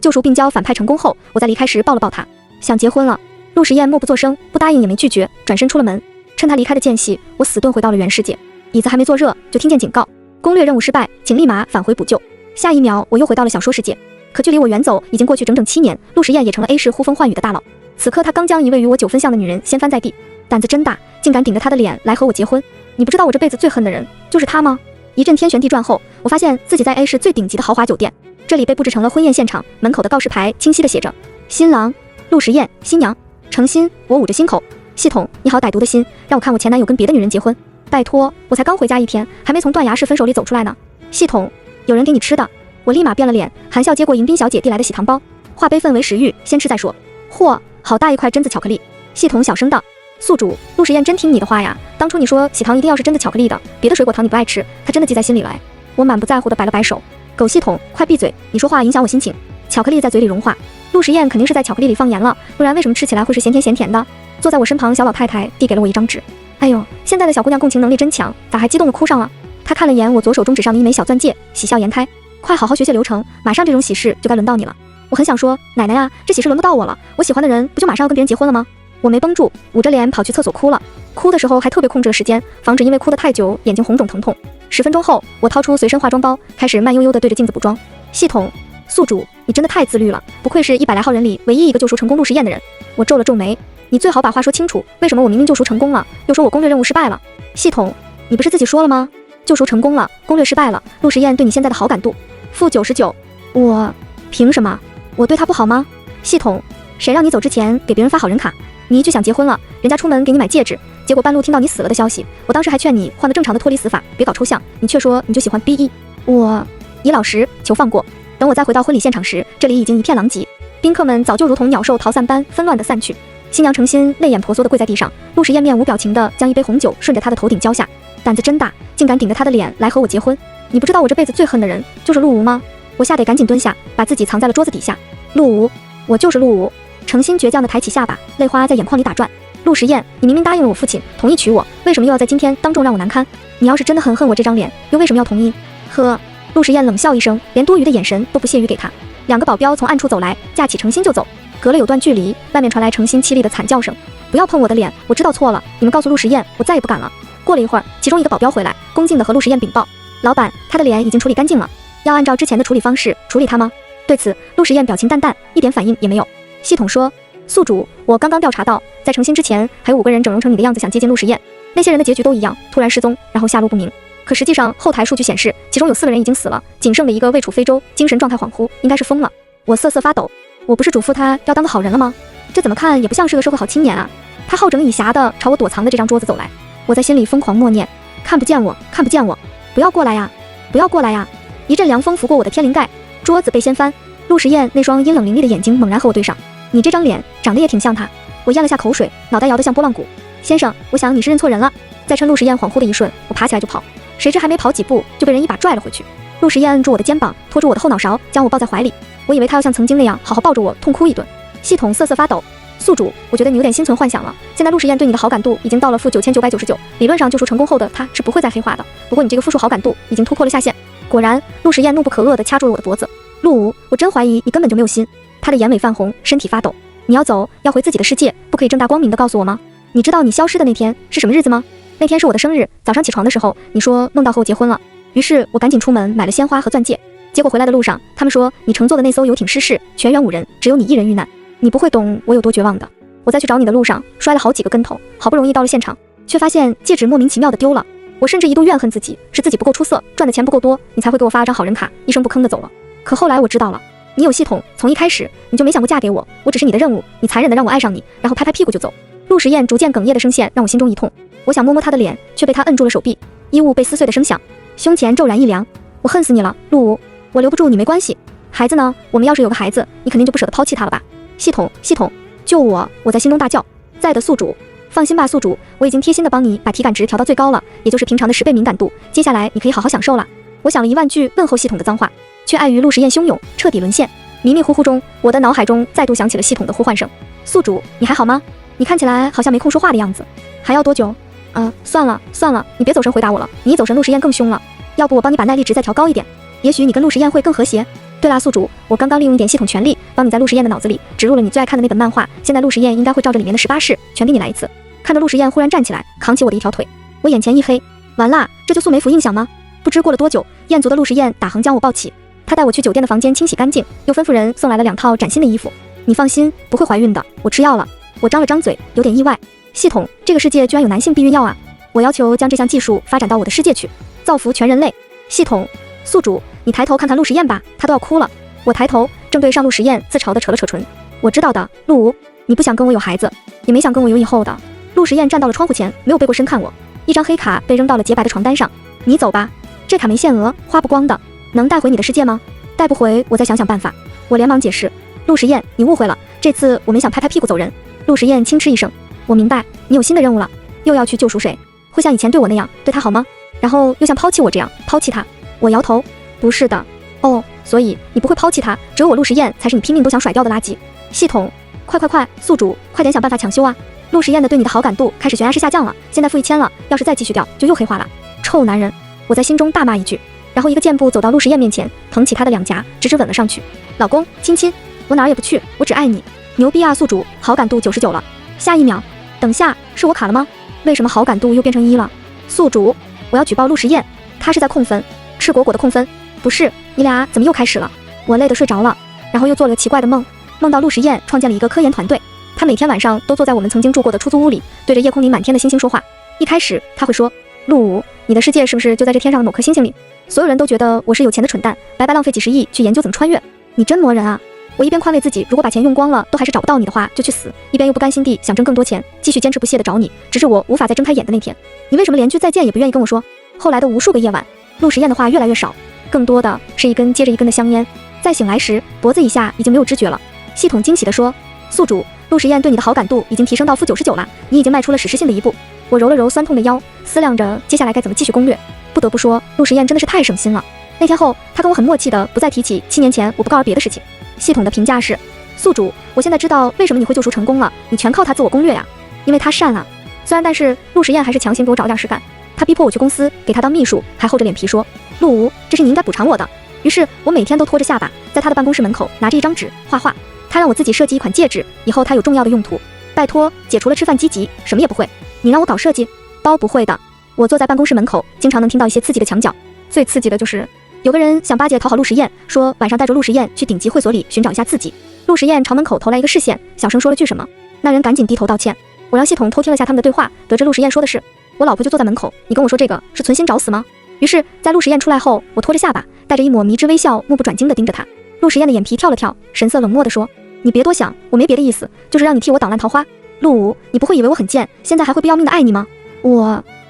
救赎病娇反派成功后，我在离开时抱了抱他，想结婚了。陆时燕默不作声，不答应也没拒绝，转身出了门。趁他离开的间隙，我死遁回到了原世界。椅子还没坐热，就听见警告：攻略任务失败，请立马返回补救。下一秒，我又回到了小说世界。可距离我远走已经过去整整7年，陆时燕也成了 A 市呼风唤雨的大佬。此刻，他刚将一位与我9分像的女人掀翻在地，胆子真大，竟敢顶着她的脸来和我结婚。你不知道我这辈子最恨的人就是他吗？一阵天旋地转后，我发现自己在 A 市最顶级的豪华酒店，这里被布置成了婚宴现场，门口的告示牌清晰地写着：新郎陆时燕，新娘程心。我捂着心口，系统，你好歹毒的心，让我看我前男友跟别的女人结婚。拜托，我才刚回家1天，还没从断崖式分手里走出来呢。系统，有人给你吃的。我立马变了脸，含笑接过迎宾小姐递来的喜糖包，化悲愤为食欲，先吃再说。嚯，好大一块榛子巧克力。系统小声道：宿主，陆时燕真听你的话呀，当初你说喜糖一定要是榛子巧克力的，别的水果糖你不爱吃，她真的记在心里了。我满不在乎的摆了摆手，狗系统，快闭嘴，你说话影响我心情。巧克力在嘴里融化，陆时燕肯定是在巧克力里放盐了，不然为什么吃起来会是咸甜咸甜的？坐在我身旁小老太太递给了我一张纸。哎呦，现在的小姑娘共情能力真强，咋还激动的哭上了？她看了眼我左手中指上的一枚小钻戒，喜笑颜开，快好好学学流程，马上这种喜事就该轮到你了。我很想说，奶奶呀，这喜事轮不到我了，我喜欢的人不就马上要跟别人结婚了吗？我没绷住，捂着脸跑去厕所哭了。哭的时候还特别控制了时间，防止因为哭得太久眼睛红肿疼痛。10分钟后，我掏出随身化妆包，开始慢悠悠地对着镜子补妆。系统，宿主，你真的太自律了，不愧是100来号人里唯一一个救赎成功陆时燕的人。我皱了皱眉，你最好把话说清楚，为什么我明明救赎成功了，又说我攻略任务失败了？系统，你不是自己说了吗？救赎成功了，攻略失败了，陆时燕对你现在的好感度-99。我凭什么？我对他不好吗？系统，谁让你走之前给别人发好人卡？你一句想结婚了，人家出门给你买戒指，结果半路听到你死了的消息，我当时还劝你换个正常的脱离死法，别搞抽象，你却说你就喜欢 BE。我尹老师，求放过。等我再回到婚礼现场时，这里已经一片狼藉，宾客们早就如同鸟兽逃散般纷乱地散去。新娘程心泪眼婆娑地跪在地上，陆时燕面无表情地将一杯红酒顺着她的头顶浇下，胆子真大，竟敢顶着她的脸来和我结婚。你不知道我这辈子最恨的人就是陆无吗？我吓得赶紧蹲下，把自己藏在了桌子底下。陆无，我就是陆无。程心倔强地抬起下巴，泪花在眼眶里打转。陆时燕，你明明答应了我父亲，同意娶我，为什么又要在今天当众让我难堪？你要是真的很恨我这张脸，又为什么要同意？呵，陆时燕冷笑一声，连多余的眼神都不屑于给他。2个保镖从暗处走来，架起程心就走。隔了有段距离，外面传来程心凄厉的惨叫声：不要碰我的脸，我知道错了，你们告诉陆时燕，我再也不敢了。过了一会儿，其中一个保镖回来，恭敬地和陆时燕禀报：老板，他的脸已经处理干净了，要按照之前的处理方式处理他吗？对此，陆时燕表情淡淡，一点反应也没有。系统说：宿主，我刚刚调查到，在程心之前还有5个人整容成你的样子想接近陆时燕，那些人的结局都一样，突然失踪，然后下落不明。可实际上后台数据显示，其中有4个人已经死了，仅剩的一个位处非洲，精神状态恍惚，应该是疯了。我瑟瑟发抖，我不是嘱咐他要当个好人了吗？这怎么看也不像是个社会好青年啊。他好整以暇地朝我躲藏的这张桌子走来，我在心里疯狂默念：看不见我，看不见我，不要过来呀，不要过来呀。一阵凉风拂过我的天灵盖，桌子被掀翻，陆时燕那双阴冷凌厉的眼睛猛然和我对上。你这张脸长得也挺像他。我咽了下口水，脑袋摇得像拨浪鼓。先生，我想你是认错人了。再趁陆时燕恍惚的一瞬，我爬起来就跑，谁知还没跑几步就被人一把拽了回去。陆时燕按住我的肩膀，拖住我的后脑勺，将我抱在怀里。我以为他要像曾经那样好好抱着我痛哭一顿。系统瑟瑟发抖。宿主，我觉得你有点心存幻想了。现在陆时燕对你的好感度已经到了-9999，理论上救赎成功后的他是不会再黑化的。不过你这个负数好感度已经突破了下限。果然，陆时燕怒不可遏地掐住了我的脖子。陆无，我真怀疑你根本就没有心。他的眼尾泛红，身体发抖。你要走，要回自己的世界，不可以正大光明地告诉我吗？你知道你消失的那天是什么日子吗？那天是我的生日，早上起床的时候，你说弄到和我结婚了。于是我赶紧出门买了鲜花和钻戒。结果回来的路上，他们说你乘坐的那艘游艇失事，全员5人，只有你1人遇难。你不会懂我有多绝望的。我在去找你的路上摔了好几个跟头，好不容易到了现场，却发现戒指莫名其妙的丢了。我甚至一度怨恨自己，是自己不够出色，赚的钱不够多，你才会给我发张好人卡，一声不吭的走了。可后来我知道了，你有系统，从一开始你就没想过嫁给我，我只是你的任务，你残忍的让我爱上你，然后拍拍屁股就走。陆时燕逐渐哽咽的声线让我心中一痛，我想摸摸她的脸，却被她摁住了手臂，衣物被撕碎的声响，胸前骤然一凉。我恨死你了，陆无，我留不住你没关系，孩子呢？我们要是有个孩子，你肯定就不舍得抛弃他了吧？系统，系统，救我！我在心中大叫。在的宿主，放心吧，宿主，我已经贴心的帮你把体感值调到最高了，也就是平常的10倍敏感度，接下来你可以好好享受了。我想了1万句问候系统的脏话，却碍于陆时燕汹涌，彻底沦陷。迷迷糊糊中，我的脑海中再度响起了系统的呼唤声：宿主，你还好吗？你看起来好像没空说话的样子。还要多久？算了算了，你别走神回答我了，你一走神陆时燕更凶了。要不我帮你把耐力值再调高一点，也许你跟陆时燕会更和谐。对啦，宿主，我刚刚利用一点系统权力，帮你在陆时宴的脑子里植入了你最爱看的那本漫画，现在陆时宴应该会照着里面的18式全给你来一次。看着陆时宴忽然站起来，扛起我的一条腿，我眼前一黑，完啦，这就素梅符印象吗？不知过了多久，燕族的陆时宴打横将我抱起，他带我去酒店的房间清洗干净，又吩咐人送来了2套崭新的衣服。你放心，不会怀孕的，我吃药了。我张了张嘴，有点意外。系统，这个世界居然有男性避孕药啊！我要求将这项技术发展到我的世界去，造福全人类。系统，宿主，你抬头看看陆时宴吧，他都要哭了。我抬头，正对上陆时宴自嘲地扯了扯唇。我知道的，陆无，你不想跟我有孩子，也没想跟我有以后的。陆时宴站到了窗户前，没有背过身看我，一张黑卡被扔到了洁白的床单上。你走吧，这卡没限额，花不光的，能带回你的世界吗？带不回，我再想想办法。我连忙解释，陆时宴，你误会了，这次我没想拍拍屁股走人。陆时宴轻嗤一声，我明白，你有新的任务了，又要去救赎谁？会像以前对我那样对他好吗？然后又像抛弃我这样抛弃他？我摇头，不是的。哦，所以你不会抛弃他，只有我陆时宴才是你拼命都想甩掉的垃圾。系统，快，宿主，快点想办法抢修啊！陆时宴的对你的好感度开始悬崖式下降了，现在负1000了，要是再继续掉就又黑化了。臭男人！我在心中大骂一句，然后一个箭步走到陆时宴面前，捧起他的2颊，直直吻了上去。老公，亲亲，我哪儿也不去，我只爱你。牛逼啊，宿主，好感度99了。下一秒，等下，是我卡了吗？为什么好感度又变成1了？宿主，我要举报陆时宴，他是在控分，赤果果的控分。不是，你俩怎么又开始了？我累得睡着了，然后又做了奇怪的梦，梦到陆时宴创建了一个科研团队，他每天晚上都坐在我们曾经住过的出租屋里，对着夜空里满天的星星说话。一开始他会说，陆无，你的世界是不是就在这天上的某颗星星里？所有人都觉得我是有钱的蠢蛋，白白浪费几十亿去研究怎么穿越。你真磨人啊！我一边宽慰自己，如果把钱用光了都还是找不到你的话，就去死，一边又不甘心地想挣更多钱，继续坚持不懈地找你，直至我无法再睁开眼的那天。你为什么连句再见也不愿意跟我说？后来的无数个夜晚，陆时宴的话越来越少，更多的是一根接着一根的香烟。再醒来时，脖子以下已经没有知觉了。系统惊喜地说，宿主，陆时宴对你的好感度已经提升到-99了，你已经迈出了史诗性的一步。我揉了揉酸痛的腰，思量着接下来该怎么继续攻略。不得不说，陆时宴真的是太省心了。那天后，他跟我很默契的不再提起7年前我不告而别的事情。系统的评价是，宿主，我现在知道为什么你会救赎成功了，你全靠他自我攻略呀，因为他善啊。但是陆时宴还是强行给我找点事干，他逼迫我去公司给他当秘书，还厚着脸皮说，陆无，这是你应该补偿我的。于是我每天都拖着下巴在他的办公室门口拿着一张纸画画，他让我自己设计一款戒指，以后他有重要的用途。拜托，姐除了吃饭积极什么也不会，你让我搞设计，包不会的。我坐在办公室门口，经常能听到一些刺激的墙角，最刺激的就是有个人想巴结讨好陆时宴，说晚上带着陆时宴去顶级会所里寻找一下刺激。陆时宴朝门口投来一个视线，小声说了句什么，那人赶紧低头道歉。我让系统偷听了下他们的对话，得知陆时宴说的是，我老婆就坐在门口，你跟我说这个是存心找死吗？于是在陆时宴出来后，我拖着下巴带着一抹迷之微笑，目不转睛地盯着他。陆时宴的眼皮跳了跳，神色冷漠地说，你别多想，我没别的意思，就是让你替我挡烂桃花。陆无，你不会以为我很贱，现在还会不要命的爱你吗？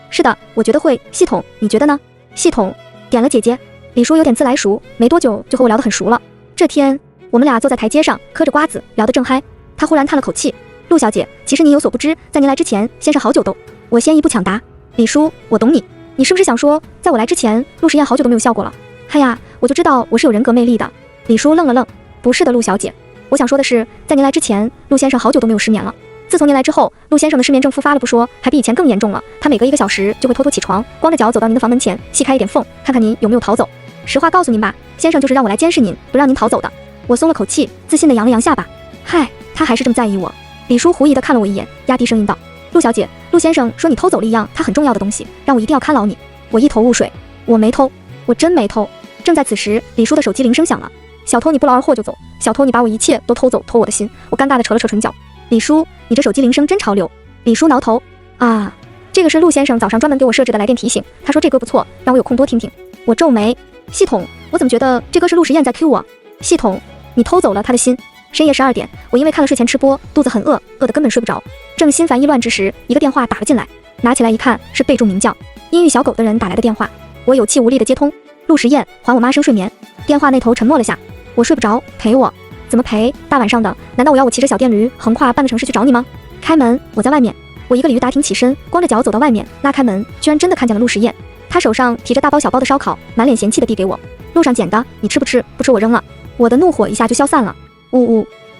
是的，我觉得会。系统，你觉得呢？系统点了姐姐。李叔有点自来熟，没多久就和我聊得很熟了。这天我们俩坐在台阶上嗑着瓜子，聊得正嗨。他忽然叹了口气，陆小姐，其实您有所不知，在您来之前，先生好久都……我先一步抢答，李叔，我懂你，你是不是想说，在我来之前，陆时宴好久都没有笑过了？嗨呀，我就知道我是有人格魅力的。李叔愣了愣，不是的，陆小姐，我想说的是，在您来之前，陆先生好久都没有失眠了。自从您来之后，陆先生的失眠症复发了不说，还比以前更严重了。他每隔1个小时就会偷偷起床，光着脚走到您的房门前，细开一点缝，看看您有没有逃走。实话告诉您吧，先生就是让我来监视您，不让您逃走的。我松了口气，自信地扬了扬下巴。嗨，他还是这么在意我。李叔狐疑地看了我一眼，压低声音道，陆小姐，陆先生说你偷走了一样他很重要的东西，让我一定要看牢你。我一头雾水，我没偷，我真没偷。正在此时，李叔的手机铃声响了。小偷，你不劳而获就走，小偷，你把我一切都偷走，偷我的心。我尴尬地扯了扯唇角。李叔，你这手机铃声真潮流。李叔挠头，啊，这个是陆先生早上专门给我设置的来电提醒，他说这歌不错，让我有空多听听。我皱眉，系统，我怎么觉得这歌是陆时宴在 Q 我？系统，你偷走了他的心。深夜12点，我因为看了睡前吃播，肚子很饿，饿得根本睡不着。正心烦意乱之时，一个电话打了进来，拿起来一看，是备注名叫阴郁小狗的人打来的电话。我有气无力地接通，陆时宴，还我妈生睡眠。电话那头沉默了下，我睡不着，陪我。怎么陪？大晚上的，难道我要我骑着小电驴横跨半个城市去找你吗？开门，我在外面。我一个鲤鱼打挺起身，光着脚走到外面，拉开门，居然真的看见了陆时宴。他手上提着大包小包的烧烤，满脸嫌弃地递给我，路上捡的，你吃不吃？不吃我扔了。我的怒火一下就消散了。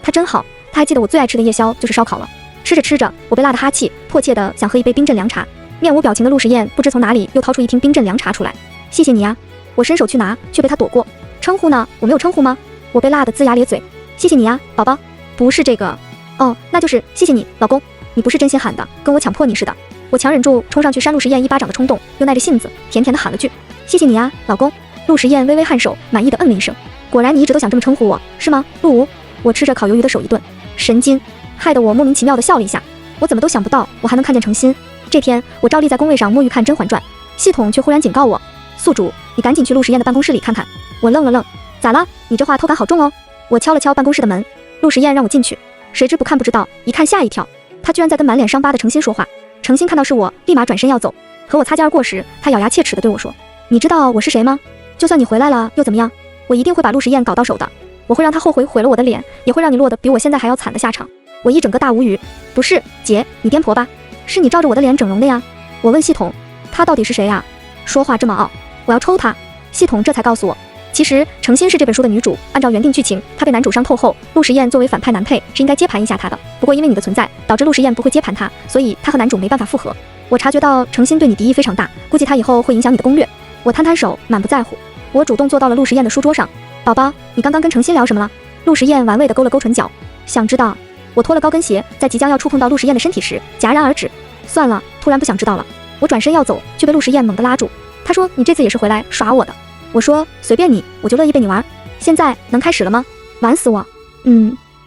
他真好，他还记得我最爱吃的夜宵就是烧烤了。吃着吃着，我被辣得哈气，迫切的想喝一杯冰镇凉茶。面无表情的陆时宴不知从哪里又掏出一听冰镇凉茶出来。谢谢你呀。我伸手去拿，却被他躲过。称呼呢？我没有称呼吗？我被辣得龇牙咧嘴。谢谢你呀，宝宝。不是这个。哦，那就是谢谢你，老公。你不是真心喊的，跟我强迫你似的。我强忍住冲上去扇陆时燕一巴掌的冲动，又耐着性子甜甜的喊了句谢谢你呀，老公。陆时燕微微颔首，满意的嗯了一声。果然你一直都想这么称呼我，是吗，陆无？我吃着烤鱿鱼的手一顿，神经，害得我莫名其妙的笑了一下。我怎么都想不到，我还能看见程心。这天我照例在工位上摸鱼看《甄嬛传》，系统却忽然警告我，宿主，你赶紧去陆时燕的办公室里看看。我愣了愣，咋了？你这话偷感好重哦。我敲了敲办公室的门，陆时燕让我进去，谁知不看不知道，一看吓一跳，他居然在跟满脸伤疤的程心说话。程心看到是我，立马转身要走，和我擦肩而过时，他咬牙切齿地对我说，你知道我是谁吗？就算你回来了又怎么样？我一定会把陆时燕搞到手的，我会让他后悔毁了我的脸，也会让你落得比我现在还要惨的下场。我一整个大无语。不是，姐，你颠簸吧？是你照着我的脸整容的呀。我问系统，他到底是谁呀？说话这么傲，我要抽他。系统这才告诉我，其实程心是这本书的女主，按照原定剧情，她被男主伤透后，陆时燕作为反派男配是应该接盘一下她的，不过因为你的存在，导致陆时燕不会接盘她，所以她和男主没办法复合。我察觉到程心对你敌意非常大，估计他以后会影响你的攻略。我摊摊手，满不在乎。我主动坐到了陆时燕的书桌上。宝宝，你刚刚跟程心聊什么了？陆时燕玩味地勾了勾唇角。想知道？我脱了高跟鞋，在即将要触碰到陆时燕的身体时戛然而止。算了，突然不想知道了。我转身要走，却被陆时燕猛地拉住。她说，你这次也是回来耍我的。我说随便你，我就乐意被你玩。现在能开始了吗？玩死我。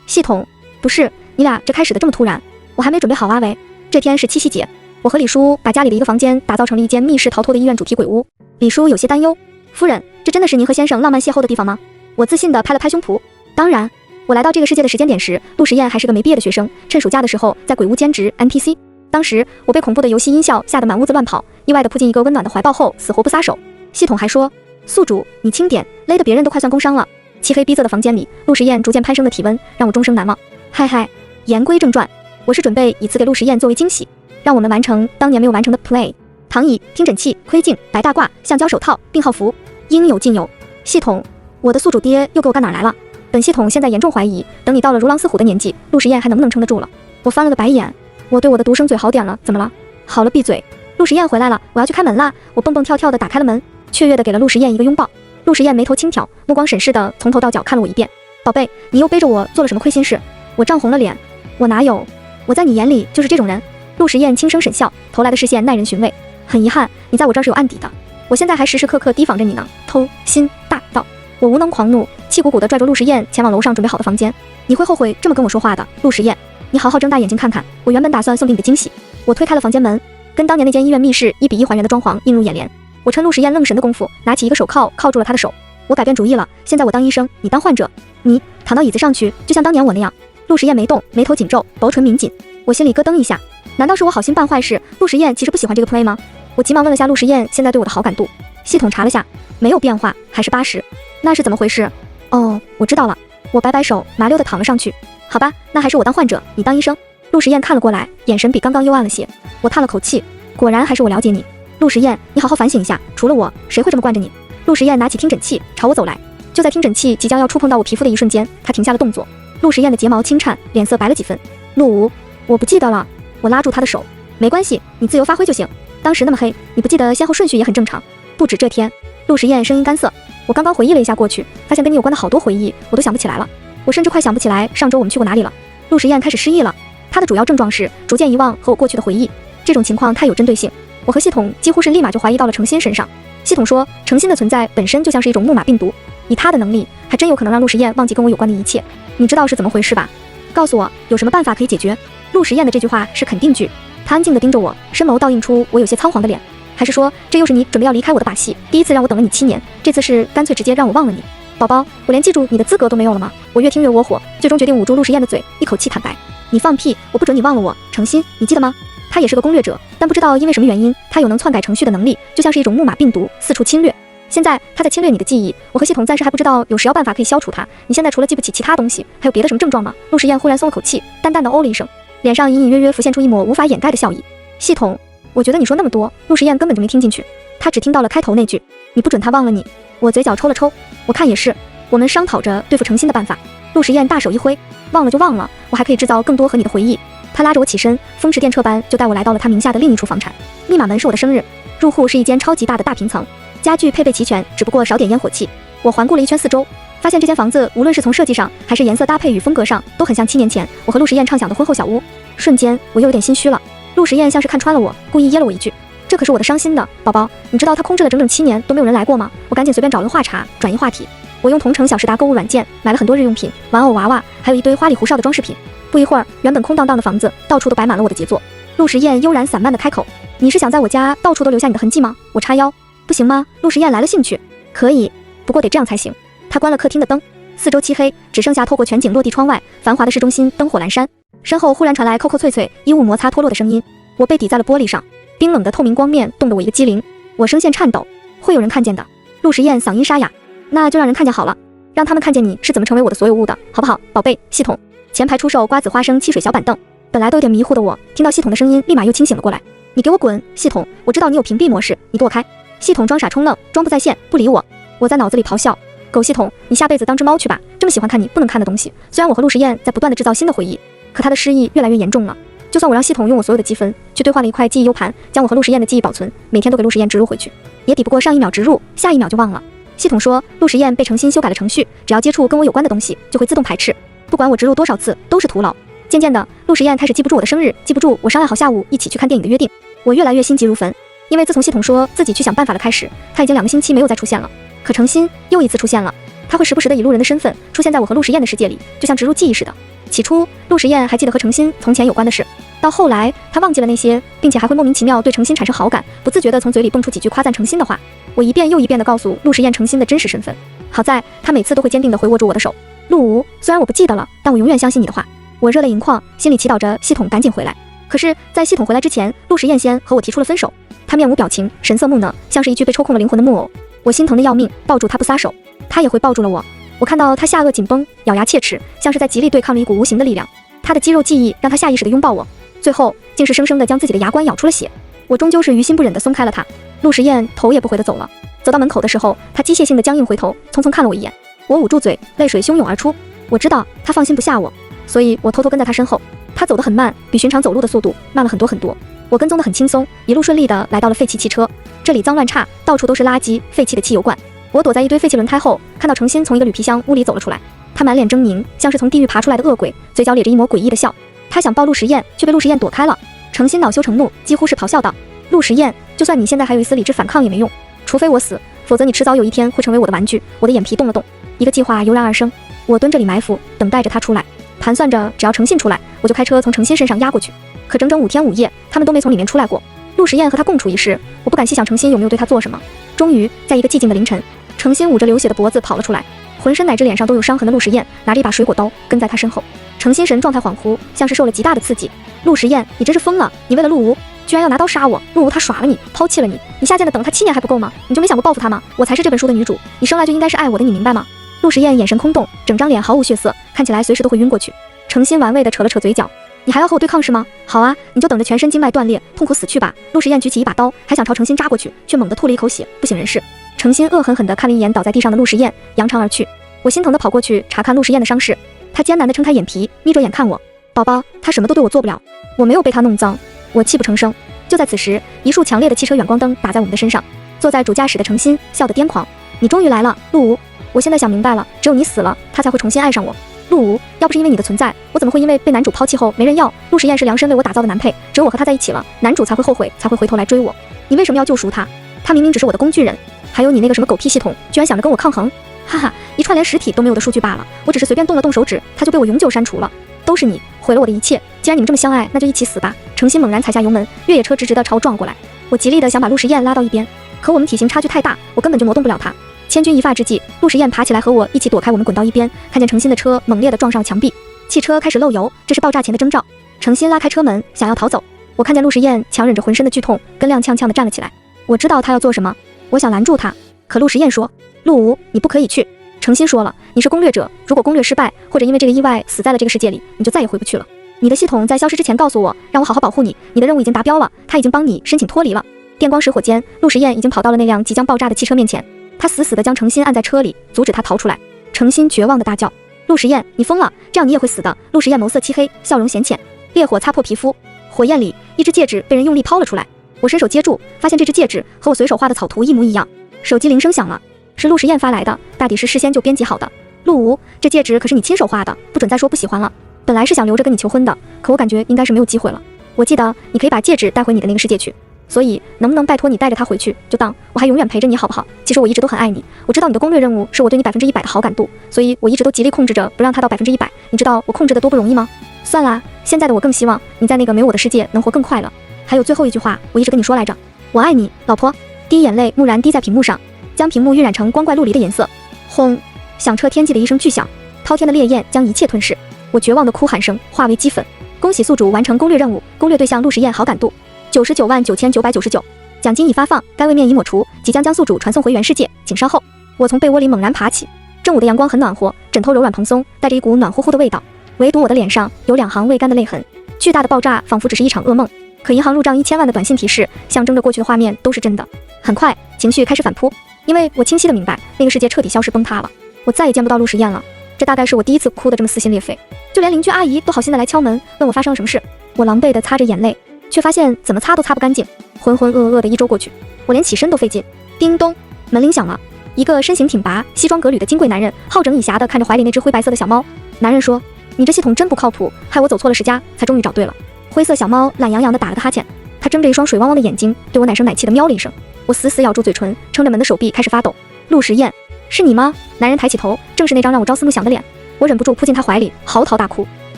系统，不是，你俩这开始的这么突然，我还没准备好啊喂。这天是七夕节，我和李叔把家里的一个房间打造成了一间密室逃脱的医院主题鬼屋。李叔有些担忧，夫人，这真的是您和先生浪漫邂逅的地方吗？我自信地拍了拍胸脯，当然。我来到这个世界的时间点时，陆时燕还是个没毕业的学生，趁暑假的时候在鬼屋兼职 NPC。当时我被恐怖的游戏音效吓得满屋子乱跑，意外地扑进一个温暖的怀抱后死活不撒手。系统还说，宿主你轻点，勒得别人都快算工伤了。漆黑逼仄的房间里，陆时燕逐渐攀升的体温让我终生难忘。嗨嗨，言归正传，我是准备以此给陆时燕作为惊喜，让我们完成当年没有完成的 play。躺椅、听诊器、窥镜、白大褂、橡胶手套、病号服，应有尽有。系统，我的宿主爹又给我干哪来了？本系统现在严重怀疑，等你到了如狼似虎的年纪，陆时燕还能不能撑得住了？我翻了个白眼，我对我的独生嘴好点了，怎么了？好了，闭嘴。陆时燕回来了，我要去开门啦！我蹦蹦跳跳的打开了门，雀跃的给了陆时燕一个拥抱。陆时燕眉头轻挑，目光审视的从头到脚看了我一遍。宝贝，你又背着我做了什么亏心事？我涨红了脸，我哪有？我在你眼里就是这种人。陆时燕轻声沈笑，投来的视线耐人寻味。很遗憾，你在我这儿是有案底的，我现在还时时刻刻提防着你呢。偷心大盗！我无能狂怒，气鼓鼓地拽着陆时燕前往楼上准备好的房间。你会后悔这么跟我说话的，陆时燕，你好好睁大眼睛看看，我原本打算送给你的惊喜。我推开了房间门，跟当年那间医院密室1比1还原的装潢映入眼帘。我趁陆时燕愣神的功夫，拿起一个手铐铐住了她的手。我改变主意了，现在我当医生，你当患者。你躺到椅子上去，就像当年我那样。陆时燕没动，眉头紧皱，薄唇抿紧。我心里咯噔一下，难道是我好心办坏事？陆时燕其实不喜欢这个 play 吗？我急忙问了下陆时燕现在对我的好感度，系统查了下，没有变化，还是80。那是怎么回事？哦，我知道了。我摆摆手，麻溜地躺了上去。好吧，那还是我当患者，你当医生。陆时燕看了过来，眼神比刚刚又暗了些。我叹了口气，果然还是我了解你。陆时燕，你好好反省一下，除了我，谁会这么惯着你？陆时燕拿起听诊器朝我走来，就在听诊器即将要触碰到我皮肤的一瞬间，她停下了动作。陆时燕的睫毛轻颤，脸色白了几分。陆无，我不记得了。我拉住她的手，没关系，你自由发挥就行。当时那么黑，你不记得先后顺序也很正常。不止这天，陆时燕声音干涩，我刚刚回忆了一下过去，发现跟你有关的好多回忆我都想不起来了，我甚至快想不起来上周我们去过哪里了。陆时燕开始失忆了，她的主要症状是逐渐遗忘和我过去的回忆，这种情况太有针对性，我和系统几乎是立马就怀疑到了程心身上。系统说，程心的存在本身就像是一种木马病毒，以他的能力，还真有可能让陆时燕忘记跟我有关的一切。你知道是怎么回事吧？告诉我，有什么办法可以解决？陆时燕的这句话是肯定句，她安静地盯着我，深眸倒映出我有些仓皇的脸。还是说，这又是你准备要离开我的把戏？第一次让我等了你7年，这次是干脆直接让我忘了你。宝宝，我连记住你的资格都没有了吗？我越听越窝火，最终决定捂住陆时燕的嘴，一口气坦白：你放屁，我不准你忘了我。程心，你记得吗？他也是个攻略者，但不知道因为什么原因，他有能篡改程序的能力，就像是一种木马病毒，四处侵略。现在他在侵略你的记忆，我和系统暂时还不知道有食药办法可以消除它。你现在除了记不起其他东西，还有别的什么症状吗？陆时燕忽然松了口气，淡淡的哦了一声，脸上隐隐约约浮现出一抹无法掩盖的笑意。系统，我觉得你说那么多，陆时燕根本就没听进去，她只听到了开头那句，你不准他忘了你。我嘴角抽了抽，我看也是，我们商讨着对付程心的办法。陆时燕大手一挥，忘了就忘了，我还可以制造更多和你的回忆。他拉着我起身，风驰电掣般就带我来到了他名下的另一处房产。密码门是我的生日，入户是一间超级大的大平层，家具配备齐全，只不过少点烟火气。我环顾了一圈四周，发现这间房子无论是从设计上还是颜色搭配与风格上，都很像7年前我和陆时燕畅想的婚后小屋。瞬间我又有点心虚了。陆时燕像是看穿了我，故意噎了我一句：“这可是我的伤心的宝宝，你知道他空置了整整7年都没有人来过吗？”我赶紧随便找了个话茬，转移话题。我用同城小时达购物软件买了很多日用品、玩偶娃娃，还有一堆花里胡哨的装饰品。不一会儿，原本空荡荡的房子到处都摆满了我的杰作。陆时燕悠然散漫地开口：“你是想在我家到处都留下你的痕迹吗？”我叉腰：“不行吗？”陆时燕来了兴趣：“可以，不过得这样才行。”他关了客厅的灯，四周漆黑，只剩下透过全景落地窗外繁华的市中心灯火阑珊。身后忽然传来扣扣脆脆、衣物摩擦脱落的声音，我被抵在了玻璃上，冰冷的透明光面冻得我一个激灵，我声线颤抖：“会有人看见的。”陆时燕嗓音沙哑：“那就让人看见好了，让他们看见你是怎么成为我的所有物的，好不好，宝贝？”系统前排出售瓜子花生汽水小板凳。本来都有点迷糊的我，听到系统的声音，立马又清醒了过来。“你给我滚！系统，我知道你有屏蔽模式，你给我开！”系统装傻充愣，装不在线，不理我。我在脑子里咆哮：“狗系统，你下辈子当只猫去吧！这么喜欢看你不能看的东西。”虽然我和陆时燕在不断的制造新的回忆，可他的失忆越来越严重了。就算我让系统用我所有的积分去兑换了一块记忆 U 盘，将我和陆时燕的记忆保存，每天都给陆时燕植入回去，也抵不过上一秒植入，下一秒就忘了。系统说陆时燕被诚心修改了程序，只要接触跟我有关的东西，就会自动排斥，不管我植入多少次都是徒劳。渐渐的，陆时燕开始记不住我的生日，记不住我商量好下午一起去看电影的约定。我越来越心急如焚，因为自从系统说自己去想办法了开始，他已经2个星期没有再出现了。可诚心又一次出现了，他会时不时的以路人的身份出现在我和陆时燕的世界里，就像植入记忆似的。起初，陆时燕还记得和诚心从前有关的事，到后来，他忘记了那些，并且还会莫名其妙对诚心产生好感，不自觉地从嘴里蹦出几句夸赞诚心的话。我一遍又一遍地告诉陆时燕诚心的真实身份，好在他每次都会坚定地回握住我的手。陆无，虽然我不记得了，但我永远相信你的话。我热泪盈眶，心里祈祷着系统赶紧回来。可是，在系统回来之前，陆时燕先和我提出了分手。他面无表情，神色木讷，像是一具被抽空了灵魂的木偶。我心疼得要命，抱住他不撒手，他也会抱住了我。我看到他下颚紧绷，咬牙切齿，像是在极力对抗了一股无形的力量。他的肌肉记忆让他下意识地拥抱我，最后竟是生生地将自己的牙关咬出了血。我终究是于心不忍地松开了他。陆时燕头也不回地走了。走到门口的时候，他机械性地僵硬回头，匆匆看了我一眼。我捂住嘴，泪水汹涌而出。我知道他放心不下我，所以我偷偷跟在他身后。他走得很慢，比寻常走路的速度慢了很多很多。我跟踪得很轻松，一路顺利地来到了废弃汽车。这里脏乱差，到处都是垃圾、废弃的汽油罐。我躲在一堆废弃轮胎后，看到诚心从一个铝皮箱屋里走了出来。他满脸狰狞，像是从地狱爬出来的恶鬼，嘴角咧着一抹诡异的笑。他想抱陆时燕，却被陆时燕躲开了。诚心恼羞成怒，几乎是咆哮道：“陆时燕，就算你现在还有一丝理智反抗也没用，除非我死，否则你迟早有一天会成为我的玩具。”我的眼皮动了动，一个计划油然而生。我蹲这里埋伏，等待着他出来，盘算着只要诚信出来，我就开车从诚心身上压过去。可整整5天5夜，他们都没从里面出来过。陆时燕和他共处一室，我不敢细想诚心有没有对他做什么。终于，在一个寂静的凌晨，诚心捂着流血的脖子跑了出来，浑身乃至脸上都有伤痕的陆时燕拿着一把水果刀跟在他身后。诚心神状态恍惚，像是受了极大的刺激。陆时燕，你真是疯了！你为了陆无，居然要拿刀杀我！陆无他耍了你，抛弃了你，你下贱的等他7年还不够吗？你就没想过报复他吗？我才是这本书的女主，你生来就应该是爱我的，你明白吗？陆时燕眼神空洞，整张脸毫无血色，看起来随时都会晕过去。诚心玩味地扯了扯嘴角，你还要和我对抗是吗？好啊，你就等着全身经脉断裂，痛苦死去吧！陆时燕举起一把刀，还想朝诚心扎过去，却猛地吐了一口血，不省人事。诚心恶狠狠地看了一眼倒在地上的陆时燕，扬长而去。我心疼地跑过去查看陆时燕的伤势，她艰难地撑开眼皮，眯着眼看我。宝宝，他什么都对我做不了，我没有被他弄脏。我泣不成声。就在此时，一束强烈的汽车远光灯打在我们的身上，坐在主驾驶的诚心笑得癫狂。你终于来了，陆无。我现在想明白了，只有你死了，他才会重新爱上我。陆无，要不是因为你的存在，我怎么会因为被男主抛弃后没人要？陆时燕是量身为我打造的男配，只有我和他在一起了，男主才会后悔，才会回头来追我。你为什么要救赎他？他明明只是我的工具人。还有你那个什么狗屁系统，居然想着跟我抗衡，哈哈，一串连实体都没有的数据罢了，我只是随便动了动手指，他就被我永久删除了。都是你毁了我的一切，既然你们这么相爱，那就一起死吧。诚心猛然踩下油门，越野车直直地朝我撞过来。我极力地想把陆时燕拉到一边，可我们体型差距太大，我根本就挪动不了他。千钧一发之际，陆时燕爬起来和我一起躲开我们，滚到一边，看见诚心的车猛烈地撞上了墙壁，汽车开始漏油，这是爆炸前的征兆。诚心拉开车门想要逃走，我看见陆时燕强忍着浑身的剧痛，跟踉跄跄地站了起来。我知道他要做什么，我想拦住他，可陆时燕说：“陆无，你不可以去。”诚心说了，你是攻略者，如果攻略失败，或者因为这个意外死在了这个世界里，你就再也回不去了。你的系统在消失之前告诉我，让我好好保护你，你的任务已经达标了，他已经帮你申请脱离了。电光石火间，陆时燕已经跑到了那辆即将爆炸的汽车面前，他死死地将诚心按在车里，阻止他逃出来。诚心绝望地大叫：“陆时燕，你疯了，这样你也会死的。”陆时燕眸色漆黑，笑容显浅，烈火擦破皮肤，火焰里一只戒指被人用力抛了出来，我伸手接住，发现这只戒指和我随手画的草图一模一样。手机铃声响了，是陆时燕发来的，大抵是事先就编辑好的。陆无，这戒指可是你亲手画的，不准再说不喜欢了。本来是想留着跟你求婚的，可我感觉应该是没有机会了。我记得你可以把戒指带回你的那个世界去，所以能不能拜托你带着它回去，就当我还永远陪着你好不好？其实我一直都很爱你，我知道你的攻略任务是我对你100%的好感度，所以我一直都极力控制着不让它到100%。你知道我控制的多不容易吗？算啦，现在的我更希望你在那个没有我的世界能活更快乐。还有最后一句话，我一直跟你说来着，我爱你，老婆。滴眼泪蓦然滴在屏幕上，将屏幕晕染成光怪陆离的颜色。轰！响彻天际的一声巨响，滔天的烈焰将一切吞噬。我绝望的哭喊声化为齑粉。恭喜宿主完成攻略任务，攻略对象陆时燕好感度999999，奖金已发放，该位面已抹除，即将将宿主传送回原世界，请稍后。我从被窝里猛然爬起，正午的阳光很暖和，枕头柔软蓬松，带着一股暖乎乎的味道，唯独我的脸上有2行未干的泪痕。巨大的爆炸仿佛只是一场噩梦，可银行入账1000万的短信提示，象征着过去的画面都是真的。很快，情绪开始反扑，因为我清晰的明白，那个世界彻底消失崩塌了，我再也见不到陆时燕了。这大概是我第一次哭得这么撕心裂肺，就连邻居阿姨都好心的来敲门，问我发生了什么事。我狼狈地擦着眼泪，却发现怎么擦都擦不干净。浑浑噩噩的一周过去，我连起身都费劲。叮咚，门铃响了。一个身形挺拔、西装革履的金贵男人好整以暇地看着怀里那只灰白色的小猫。男人说：“你这系统真不靠谱，害我走错了10家，才终于找对了。”灰色小猫懒洋洋地打了个哈欠，它睁着一双水汪汪的眼睛，对我奶声奶气地喵了一声。我死死咬住嘴唇，撑着门的手臂开始发抖。陆时燕，是你吗？男人抬起头，正是那张让我朝思暮想的脸。我忍不住扑进他怀里，嚎啕大哭。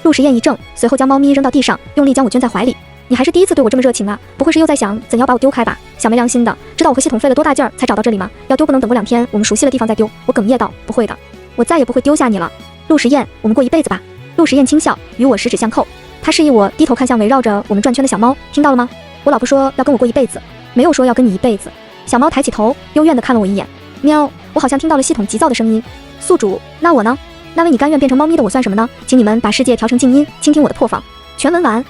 陆时燕一怔，随后将猫咪扔到地上，用力将我圈在怀里。你还是第一次对我这么热情啊？不会是又在想怎样把我丢开吧？小没良心的，知道我和系统费了多大劲儿才找到这里吗？要丢不能等过2天我们熟悉的地方再丢。我哽咽道，不会的，我再也不会丢下你了。陆时燕，我们过一辈子吧。陆时燕轻笑，与我十指相扣。他示意我低头看向围绕着我们转圈的小猫，听到了吗？我老婆说要跟我过一辈子，没有说要跟你一辈子。小猫抬起头，幽怨地看了我一眼。喵，我好像听到了系统急躁的声音。宿主，那我呢？那位你甘愿变成猫咪的我算什么呢？请你们把世界调成静音，倾听我的破防。全文完。